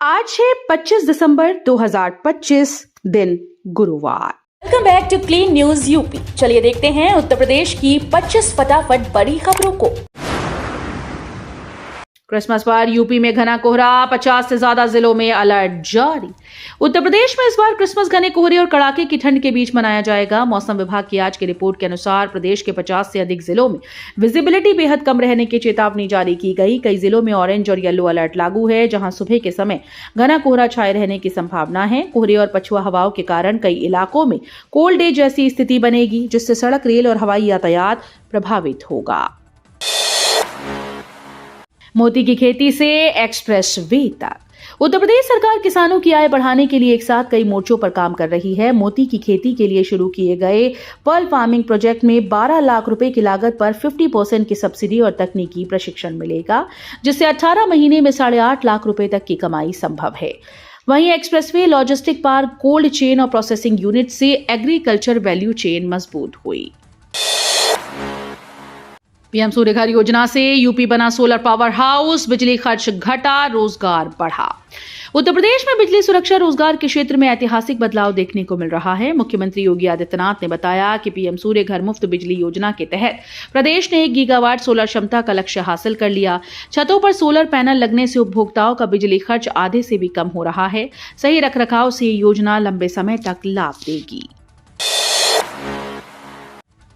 आज है 25 दिसंबर 2025 दिन गुरुवार। Welcome back to Clean News UP. चलिए देखते हैं उत्तर प्रदेश की 25 फटाफट बड़ी खबरों को। क्रिसमस पर यूपी में घना कोहरा, 50 से ज्यादा जिलों में अलर्ट जारी। उत्तर प्रदेश में इस बार क्रिसमस घने कोहरे और कड़ाके की ठंड के बीच मनाया जाएगा। मौसम विभाग की आज की रिपोर्ट के अनुसार प्रदेश के 50 से अधिक जिलों में विजिबिलिटी बेहद कम रहने की चेतावनी जारी की गई। कई जिलों में ऑरेंज और येलो अलर्ट लागू है, जहां सुबह के समय घना कोहरा छाए रहने की संभावना है। कोहरे और पछुआ हवाओं के कारण कई इलाकों में कोल्ड डे जैसी स्थिति बनेगी, जिससे सड़क, रेल और हवाई यातायात प्रभावित होगा। मोती की खेती से एक्सप्रेस वे तक उत्तर प्रदेश सरकार किसानों की आय बढ़ाने के लिए एक साथ कई मोर्चों पर काम कर रही है। मोती की खेती के लिए शुरू किए गए पर्ल फार्मिंग प्रोजेक्ट में 12 लाख रुपए की लागत पर 50% की सब्सिडी और तकनीकी प्रशिक्षण मिलेगा, जिससे 18 महीने में 8.5 लाख रुपए तक की कमाई संभव है। वहीं expressway, logistic park, cold chain और प्रोसेसिंग यूनिट से एग्रीकल्चर वैल्यू चेन मजबूत हुई। पीएम सूर्य घर योजना से यूपी बना सोलर पावर हाउस, बिजली खर्च घटा, रोजगार बढ़ा। उत्तर प्रदेश में बिजली सुरक्षा रोजगार के क्षेत्र में ऐतिहासिक बदलाव देखने को मिल रहा है। मुख्यमंत्री योगी आदित्यनाथ ने बताया कि पीएम सूर्य घर मुफ्त बिजली योजना के तहत प्रदेश ने 1 गीगावाट सोलर क्षमता का लक्ष्य हासिल कर लिया। छतों पर सोलर पैनल लगने से उपभोक्ताओं का बिजली खर्च आधे से भी कम हो रहा है। सही रखरखाव से ये योजना लंबे समय तक लाभ देगी।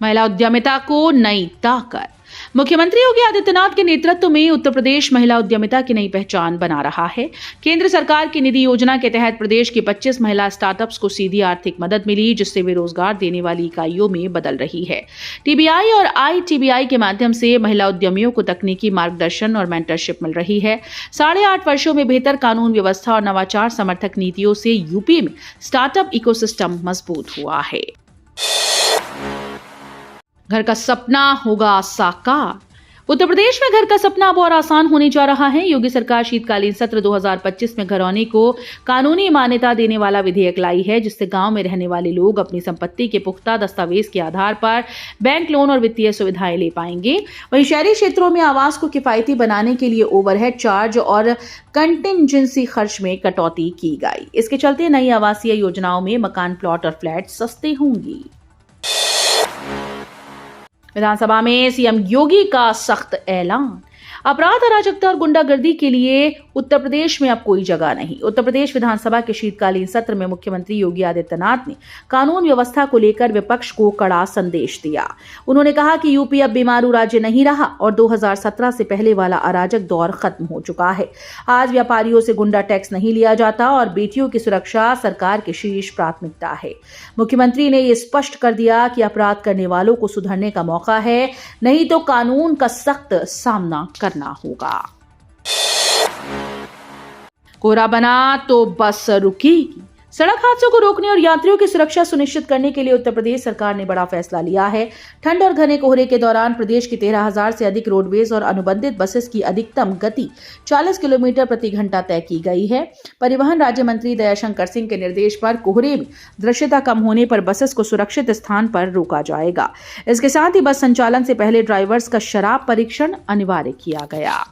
महिला उद्यमिता को नई ताकत। मुख्यमंत्री योगी आदित्यनाथ के नेतृत्व में उत्तर प्रदेश महिला उद्यमिता की नई पहचान बना रहा है। केंद्र सरकार की निधि योजना के तहत प्रदेश की 25 महिला स्टार्टअप्स को सीधी आर्थिक मदद मिली, जिससे वे रोजगार देने वाली इकाइयों में बदल रही है। टीबीआई और आईटीबीआई के माध्यम से महिला उद्यमियों को तकनीकी मार्गदर्शन और मेंटरशिप मिल रही है। 8.5 वर्षों में बेहतर कानून व्यवस्था और नवाचार समर्थक नीतियों से यूपी में स्टार्टअप इकोसिस्टम मजबूत हुआ है। घर का सपना होगा साकार। उत्तर प्रदेश में घर का सपना अब और आसान होने जा रहा है। योगी सरकार शीतकालीन सत्र 2025 में घरौनी को कानूनी मान्यता देने वाला विधेयक लाई है, जिससे गांव में रहने वाले लोग अपनी संपत्ति के पुख्ता दस्तावेज के आधार पर बैंक लोन और वित्तीय सुविधाएं ले पाएंगे। वहीं शहरी क्षेत्रों में आवास को किफायती बनाने के लिए ओवरहेड चार्ज और कंटिजेंसी खर्च में कटौती की गई। इसके चलते नई आवासीय योजनाओं में मकान, प्लॉट और फ्लैट सस्ते होंगी। विधानसभा में सीएम योगी का सख्त ऐलान। अपराध, अराजकता और गुंडागर्दी के लिए उत्तर प्रदेश में अब कोई जगह नहीं। उत्तर प्रदेश विधानसभा के शीतकालीन सत्र में मुख्यमंत्री योगी आदित्यनाथ ने कानून व्यवस्था को लेकर विपक्ष को कड़ा संदेश दिया। उन्होंने कहा कि यूपी अब बीमारू राज्य नहीं रहा और 2017 से पहले वाला अराजक दौर खत्म हो चुका है। आज व्यापारियों से गुंडा टैक्स नहीं लिया जाता और बेटियों की सुरक्षा सरकार की शीर्ष प्राथमिकता है। मुख्यमंत्री ने यह स्पष्ट कर दिया कि अपराध करने वालों को सुधरने का मौका है, नहीं तो कानून का सख्त सामना करना होगा। कोहरा बना तो बस रुकेगी। सड़क हादसों को रोकने और यात्रियों की सुरक्षा सुनिश्चित करने के लिए उत्तर प्रदेश सरकार ने बड़ा फैसला लिया है। ठंड और घने कोहरे के दौरान प्रदेश की 13,000 से अधिक रोडवेज और अनुबंधित बसेस की अधिकतम गति 40 किलोमीटर प्रति घंटा तय की गई है। परिवहन राज्य मंत्री दयाशंकर सिंह के निर्देश पर कोहरे में दृश्यता कम होने पर बसेस को सुरक्षित स्थान पर रोका जाएगा। इसके साथ ही बस संचालन से पहले ड्राइवर्स का शराब परीक्षण अनिवार्य किया गया।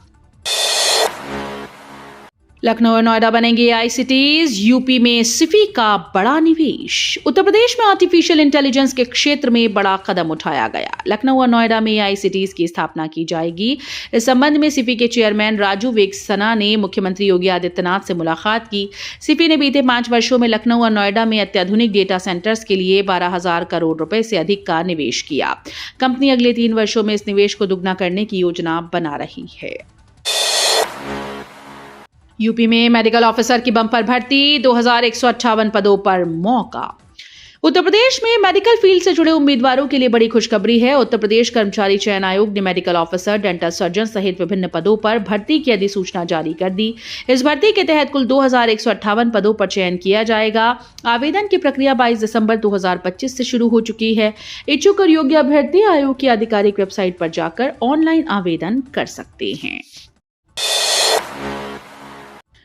लखनऊ और नोएडा बनेंगे एआई सिटीज। यूपी में सिफी का बड़ा निवेश। उत्तर प्रदेश में आर्टिफिशियल इंटेलिजेंस के क्षेत्र में बड़ा कदम उठाया गया। लखनऊ और नोएडा में एआई सिटीज की स्थापना की जाएगी। इस संबंध में सिफी के चेयरमैन राजू वेक्सना ने मुख्यमंत्री योगी आदित्यनाथ से मुलाकात की। सिफी ने बीते 5 वर्षों में लखनऊ और नोएडा में अत्याधुनिक डेटा सेंटर्स के लिए 12,000 करोड़ रुपए से अधिक का निवेश किया। कंपनी अगले 3 वर्षों में इस निवेश को दुगना करने की योजना बना रही है। यूपी में मेडिकल ऑफिसर की बंपर भर्ती, 2158 पदों पर मौका। उत्तर प्रदेश में मेडिकल फील्ड से जुड़े उम्मीदवारों के लिए बड़ी खुशखबरी है। उत्तर प्रदेश कर्मचारी चयन आयोग ने मेडिकल ऑफिसर, डेंटल सर्जन सहित विभिन्न पदों पर भर्ती की अधिसूचना जारी कर दी। इस भर्ती के तहत कुल 2158 पदों पर चयन किया जाएगा। आवेदन की प्रक्रिया 22 दिसंबर 2025 से शुरू हो चुकी है। इच्छुक और योग्य अभ्यर्थी आयोग की आधिकारिक वेबसाइट पर जाकर ऑनलाइन आवेदन कर सकते हैं।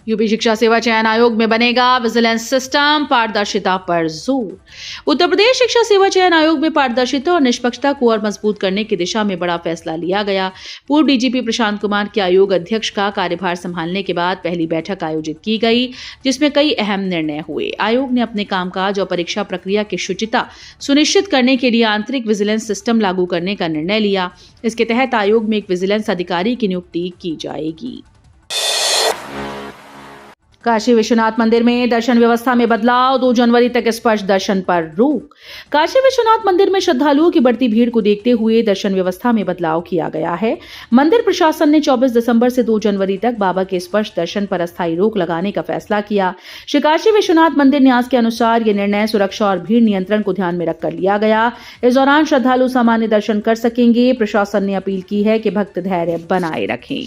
यूपी शिक्षा सेवा चयन आयोग में बनेगा विजिलेंस सिस्टम, पारदर्शिता पर जोर। उत्तर प्रदेश शिक्षा सेवा चयन आयोग में पारदर्शिता और निष्पक्षता को और मजबूत करने की दिशा में बड़ा फैसला लिया गया। पूर्व डीजीपी प्रशांत कुमार के आयोग अध्यक्ष का कार्यभार संभालने के बाद पहली बैठक आयोजित की गई, जिसमें कई अहम निर्णय हुए। आयोग ने अपने कामकाज और परीक्षा प्रक्रिया की शुचिता सुनिश्चित करने के लिए आंतरिक विजिलेंस सिस्टम लागू करने का निर्णय लिया। इसके तहत आयोग में एक विजिलेंस अधिकारी की नियुक्ति की जाएगी। काशी विश्वनाथ मंदिर में दर्शन व्यवस्था में बदलाव, 2 जनवरी तक स्पर्श दर्शन पर रोक। काशी विश्वनाथ मंदिर में श्रद्धालुओं की बढ़ती भीड़ को देखते हुए दर्शन व्यवस्था में बदलाव किया गया है। मंदिर प्रशासन ने 24 दिसंबर से 2 जनवरी तक बाबा के स्पर्श दर्शन पर अस्थायी रोक लगाने का फैसला किया। श्री काशी विश्वनाथ मंदिर न्यास के अनुसार यह निर्णय सुरक्षा और भीड़ नियंत्रण को ध्यान में रखकर लिया गया। इस दौरान श्रद्धालु सामान्य दर्शन कर सकेंगे। प्रशासन ने अपील की है कि भक्त धैर्य बनाए रखें।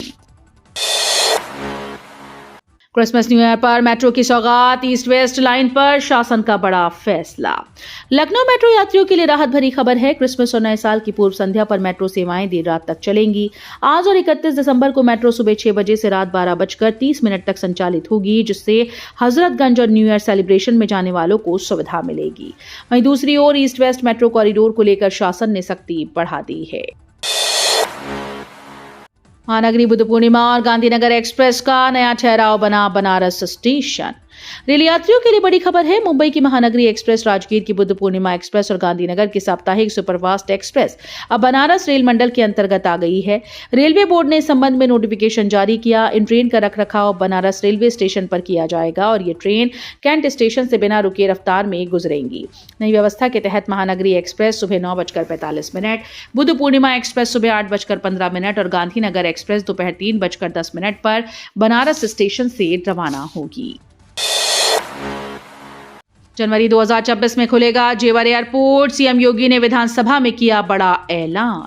क्रिसमस न्यू ईयर पर मेट्रो की सौगात, ईस्ट वेस्ट लाइन पर शासन का बड़ा फैसला। लखनऊ मेट्रो यात्रियों के लिए राहत भरी खबर है। क्रिसमस और नए साल की पूर्व संध्या पर मेट्रो सेवाएं देर रात तक चलेंगी। आज और 31 दिसंबर को मेट्रो सुबह 6 बजे से रात 12:30 तक संचालित होगी, जिससे हजरतगंज और न्यू ईयर सेलिब्रेशन में जाने वालों को सुविधा मिलेगी। वहीं दूसरी ओर ईस्ट वेस्ट मेट्रो कॉरिडोर को लेकर शासन ने सख्ती बढ़ा दी है। महानगरी बुद्ध पूर्णिमा और गांधीनगर एक्सप्रेस का नया ठहराव बना बनारस स्टेशन। रेल यात्रियों के लिए बड़ी खबर है। मुंबई की महानगरी एक्सप्रेस, राजगीर की बुद्ध पूर्णिमा एक्सप्रेस और गांधीनगर की साप्ताहिक सुपरफास्ट एक्सप्रेस अब बनारस रेल मंडल के अंतर्गत आ गई है। रेलवे बोर्ड ने इस संबंध में नोटिफिकेशन जारी किया। इन ट्रेन का रखरखाव बनारस रेलवे स्टेशन पर किया जाएगा और ये ट्रेन कैंट स्टेशन से बिना रुके रफ्तार में गुजरेंगी। नई व्यवस्था के तहत महानगरी एक्सप्रेस सुबह 9:45, बुद्ध पूर्णिमा एक्सप्रेस सुबह 8:15 और गांधीनगर एक्सप्रेस दोपहर 3:10 पर बनारस स्टेशन से रवाना होगी। जनवरी 2026 में खुलेगा जेवर एयरपोर्ट, सीएम योगी ने विधानसभा में किया बड़ा ऐलान।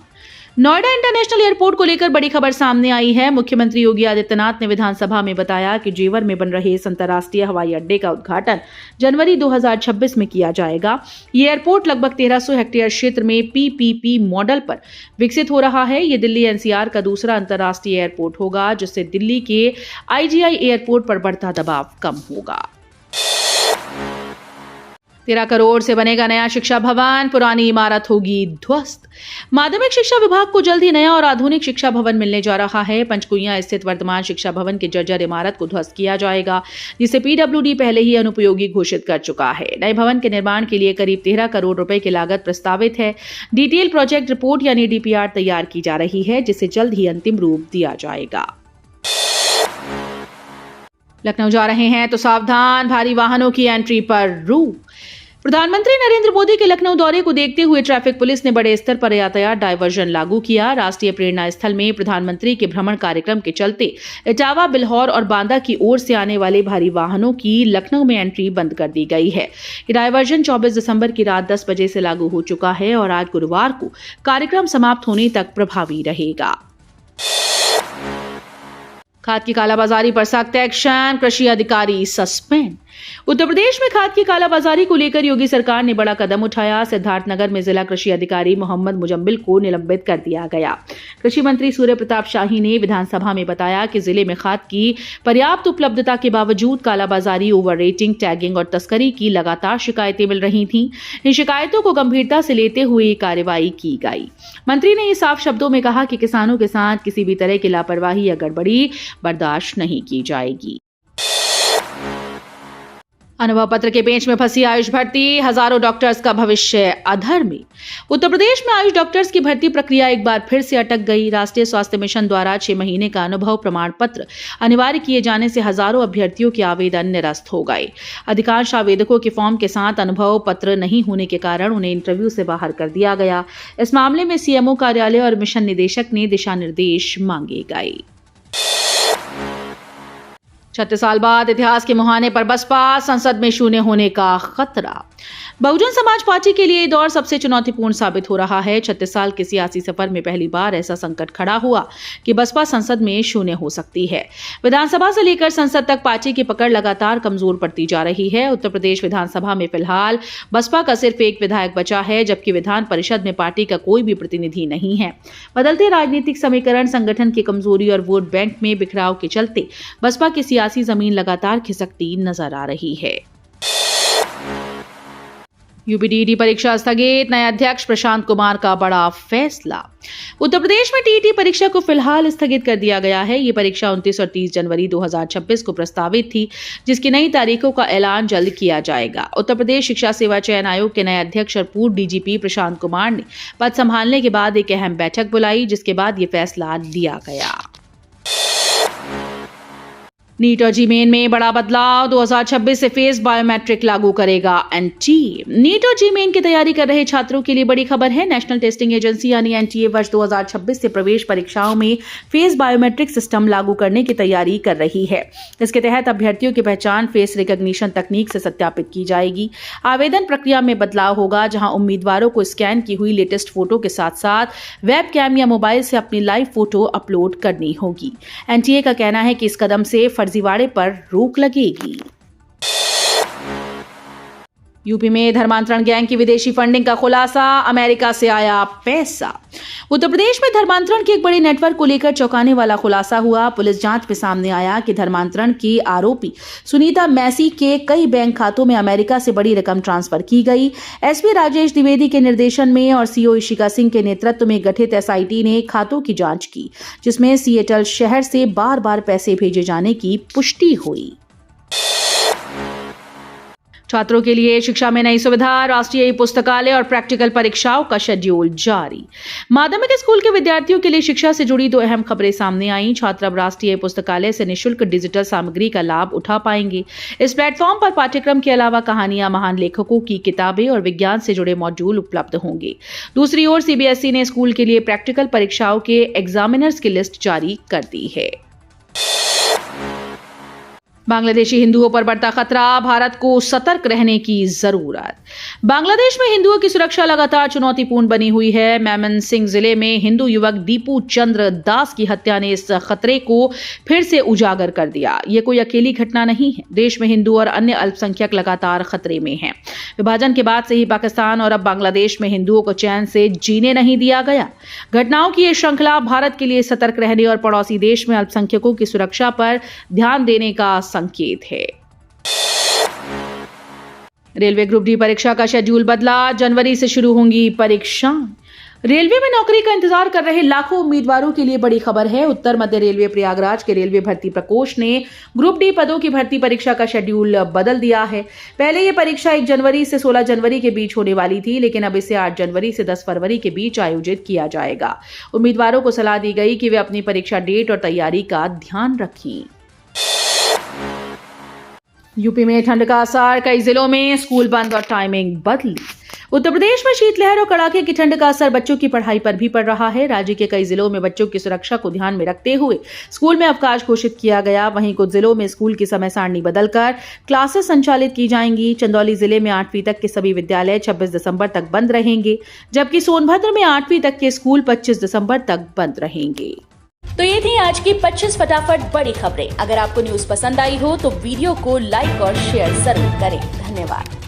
नोएडा इंटरनेशनल एयरपोर्ट को लेकर बड़ी खबर सामने आई है। मुख्यमंत्री योगी आदित्यनाथ ने विधानसभा में बताया कि जेवर में बन रहे इस अंतर्राष्ट्रीय हवाई अड्डे का उद्घाटन जनवरी 2026 में किया जाएगा। ये एयरपोर्ट लगभग 1300 हेक्टेयर क्षेत्र में पीपीपी मॉडल पर विकसित हो रहा है। ये दिल्ली एनसीआर का दूसरा अंतर्राष्ट्रीय एयरपोर्ट होगा, जिससे दिल्ली के आईजीआई एयरपोर्ट पर बढ़ता दबाव कम होगा। 13 करोड़ से बनेगा नया शिक्षा भवन, पुरानी इमारत होगी ध्वस्त। माध्यमिक शिक्षा विभाग को जल्द ही नया और आधुनिक शिक्षा भवन मिलने जा रहा है। पंचकुइयां स्थित वर्तमान शिक्षा भवन की जर्जर इमारत को ध्वस्त किया जाएगा, जिसे पीडब्ल्यूडी पहले ही अनुपयोगी घोषित कर चुका है। नए भवन के निर्माण के लिए करीब 13 करोड़ रुपए की लागत प्रस्तावित है। डिटेल प्रोजेक्ट रिपोर्ट यानी डीपीआर तैयार की जा रही है, जिसे जल्द ही अंतिम रूप दिया जाएगा। लखनऊ जा रहे हैं तो सावधान, भारी वाहनों की एंट्री पर रोक। प्रधानमंत्री नरेंद्र मोदी के लखनऊ दौरे को देखते हुए ट्रैफिक पुलिस ने बड़े स्तर पर यातायात डायवर्जन लागू किया। राष्ट्रीय प्रेरणा स्थल में प्रधानमंत्री के भ्रमण कार्यक्रम के चलते इटावा, बिल्हौर और बांदा की ओर से आने वाले भारी वाहनों की लखनऊ में एंट्री बंद कर दी गई है। ये डायवर्जन 24 दिसंबर की रात 10 बजे से लागू हो चुका है और आज गुरुवार को कार्यक्रम समाप्त होने तक प्रभावी रहेगा। खाद की कालाबाजारी पर सख्त एक्शन, कृषि अधिकारी सस्पेंड। उत्तर प्रदेश में खाद की कालाबाजारी को लेकर योगी सरकार ने बड़ा कदम उठाया। सिद्धार्थनगर में जिला कृषि अधिकारी मोहम्मद मुजम्मिल को निलंबित कर दिया गया। कृषि मंत्री सूर्य प्रताप शाही ने विधानसभा में बताया कि जिले में खाद की पर्याप्त उपलब्धता के बावजूद कालाबाजारी, ओवर रेटिंग, टैगिंग और तस्करी की लगातार शिकायतें मिल रही थीं। इन शिकायतों को गंभीरता से लेते हुए कार्रवाई की गई। मंत्री ने ये साफ शब्दों में कहा कि किसानों के साथ किसी भी तरह की लापरवाही या गड़बड़ी बर्दाश्त नहीं की जाएगी। अनुभव पत्र के पेंच में फंसी आयुष भर्ती, हजारों डॉक्टर्स का भविष्य अधर में। उत्तर प्रदेश में आयुष डॉक्टर्स की भर्ती प्रक्रिया एक बार फिर से अटक गई। राष्ट्रीय स्वास्थ्य मिशन द्वारा 6 महीने का अनुभव प्रमाण पत्र अनिवार्य किए जाने से हजारों अभ्यर्थियों के आवेदन निरस्त हो गए। अधिकांश आवेदकों के फॉर्म के साथ अनुभव पत्र नहीं होने के कारण उन्हें इंटरव्यू से बाहर कर दिया गया। इस मामले में सीएमओ कार्यालय और मिशन निदेशक ने दिशा निर्देश मांगे गए। 36 साल बाद इतिहास के मुहाने पर बसपा, संसद में शून्य होने का खतरा। बहुजन समाज पार्टी के लिए ये दौर सबसे चुनौतीपूर्ण साबित हो रहा है। 36 साल के सियासी सफर में पहली बार ऐसा संकट खड़ा हुआ कि बसपा संसद में शून्य हो सकती है। विधानसभा से लेकर संसद तक पार्टी की पकड़ लगातार कमजोर पड़ती जा रही है। उत्तर प्रदेश विधानसभा में फिलहाल बसपा का सिर्फ एक विधायक बचा है, जबकि विधान परिषद में पार्टी का कोई भी प्रतिनिधि नहीं है। बदलते राजनीतिक समीकरण, संगठन की कमजोरी और वोट बैंक में बिखराव के चलते बसपा की सियासी जमीन लगातार खिसकती नजर आ रही है। यूपीटीईटी परीक्षा स्थगित, नए अध्यक्ष प्रशांत कुमार का बड़ा फैसला। उत्तर प्रदेश में टीईटी परीक्षा को फिलहाल स्थगित कर दिया गया है। ये परीक्षा 29 और 30 जनवरी 2026 को प्रस्तावित थी, जिसकी नई तारीखों का ऐलान जल्द किया जाएगा। उत्तर प्रदेश शिक्षा सेवा चयन आयोग के नए अध्यक्ष और पूर्व डीजीपी प्रशांत कुमार ने पद संभालने के बाद एक अहम बैठक बुलाई, जिसके बाद ये फैसला लिया गया। नीट और जीमेन में बड़ा बदलाव, 2026 से फेस बायोमेट्रिक लागू करेगा एनटीए। नीट और जीमेन की तैयारी कर रहे छात्रों के लिए बड़ी खबर है। नेशनल टेस्टिंग एजेंसी यानी एनटीए वर्ष 2026 से प्रवेश परीक्षाओं में फेस बायोमेट्रिक सिस्टम लागू करने की तैयारी कर रही है। इसके तहत अभ्यर्थियों की पहचान फेस रिकॉग्निशन तकनीक से सत्यापित की जाएगी। आवेदन प्रक्रिया में बदलाव होगा, जहां उम्मीदवारों को स्कैन की हुई लेटेस्ट फोटो के साथ साथ वेब कैम या मोबाइल से अपनी लाइव फोटो अपलोड करनी होगी। एनटीए का कहना है कि इस कदम से फर्जीवाड़े पर रोक लगेगी। यूपी में धर्मांतरण गैंग की विदेशी फंडिंग का खुलासा, अमेरिका से आया पैसा। उत्तर प्रदेश में धर्मांतरण के एक बड़े नेटवर्क को लेकर चौंकाने वाला खुलासा हुआ। पुलिस जांच में सामने आया कि धर्मांतरण की आरोपी सुनीता मैसी के कई बैंक खातों में अमेरिका से बड़ी रकम ट्रांसफर की गई। एसपी राजेश द्विवेदी के निर्देशन में और सीओ इशिका सिंह के नेतृत्व में गठित एसआईटी ने खातों की जांच की, जिसमें सिएटल शहर से बार बार पैसे भेजे जाने की पुष्टि हुई। छात्रों के लिए शिक्षा में नई सुविधा, राष्ट्रीय पुस्तकालय और प्रैक्टिकल परीक्षाओं का शेड्यूल जारी। माध्यमिक स्कूल के विद्यार्थियों के लिए शिक्षा से जुड़ी दो अहम खबरें सामने आई। छात्र अब राष्ट्रीय पुस्तकालय से निःशुल्क डिजिटल सामग्री का लाभ उठा पाएंगे। इस प्लेटफॉर्म पर पाठ्यक्रम के अलावा कहानियां, महान लेखकों की किताबें और विज्ञान से जुड़े मॉड्यूल उपलब्ध होंगे। दूसरी ओर सीबीएसई ने स्कूल के लिए प्रैक्टिकल परीक्षाओं के एग्जामिनर्स की लिस्ट जारी कर दी है। बांग्लादेशी हिंदुओं पर बढ़ता खतरा, भारत को सतर्क रहने की जरूरत। बांग्लादेश में हिंदुओं की सुरक्षा लगातार चुनौतीपूर्ण बनी हुई है। मेमनसिंह जिले में हिंदू युवक दीपू चंद्र दास की हत्या ने इस खतरे को फिर से उजागर कर दिया। ये कोई अकेली घटना नहीं है। देश में हिंदू और अन्य अल्पसंख्यक लगातार खतरे में हैं। विभाजन के बाद से ही पाकिस्तान और अब बांग्लादेश में हिंदुओं को चैन से जीने नहीं दिया गया। घटनाओं की ये श्रृंखला भारत के लिए सतर्क रहने और पड़ोसी देश में अल्पसंख्यकों की सुरक्षा पर ध्यान देने का संकेत है। रेलवे ग्रुप डी परीक्षा का शेड्यूल बदला, जनवरी से शुरू होंगी परीक्षा। रेलवे में नौकरी का इंतजार कर रहे लाखों उम्मीदवारों के लिए बड़ी खबर है। उत्तर मध्य रेलवे प्रयागराज के रेलवे भर्ती प्रकोष्ठ ने ग्रुप डी पदों की भर्ती परीक्षा का शेड्यूल बदल दिया है। पहले यह परीक्षा 1 जनवरी से 16 जनवरी के बीच होने वाली थी, लेकिन अब इसे 8 जनवरी से 10 फरवरी के बीच आयोजित किया जाएगा। उम्मीदवारों को सलाह दी गई कि वे अपनी परीक्षा डेट और तैयारी का ध्यान रखें। यूपी में ठंड का असर, कई जिलों में स्कूल बंद और टाइमिंग बदली। उत्तर प्रदेश में शीतलहर और कड़ाके की ठंड का असर बच्चों की पढ़ाई पर भी पड़ रहा है। राज्य के कई जिलों में बच्चों की सुरक्षा को ध्यान में रखते हुए स्कूल में अवकाश घोषित किया गया। वहीं कुछ जिलों में स्कूल की समय सारणी बदलकर क्लासेस संचालित की जाएंगी। चंदौली जिले में 8वीं तक के सभी विद्यालय 26 दिसंबर तक बंद रहेंगे, जबकि सोनभद्र में 8वीं तक के स्कूल 25 दिसंबर तक बंद रहेंगे। तो ये थी आज की 25 फटाफट बड़ी खबरें। अगर आपको न्यूज पसंद आई हो तो वीडियो को लाइक और शेयर जरूर करें। धन्यवाद।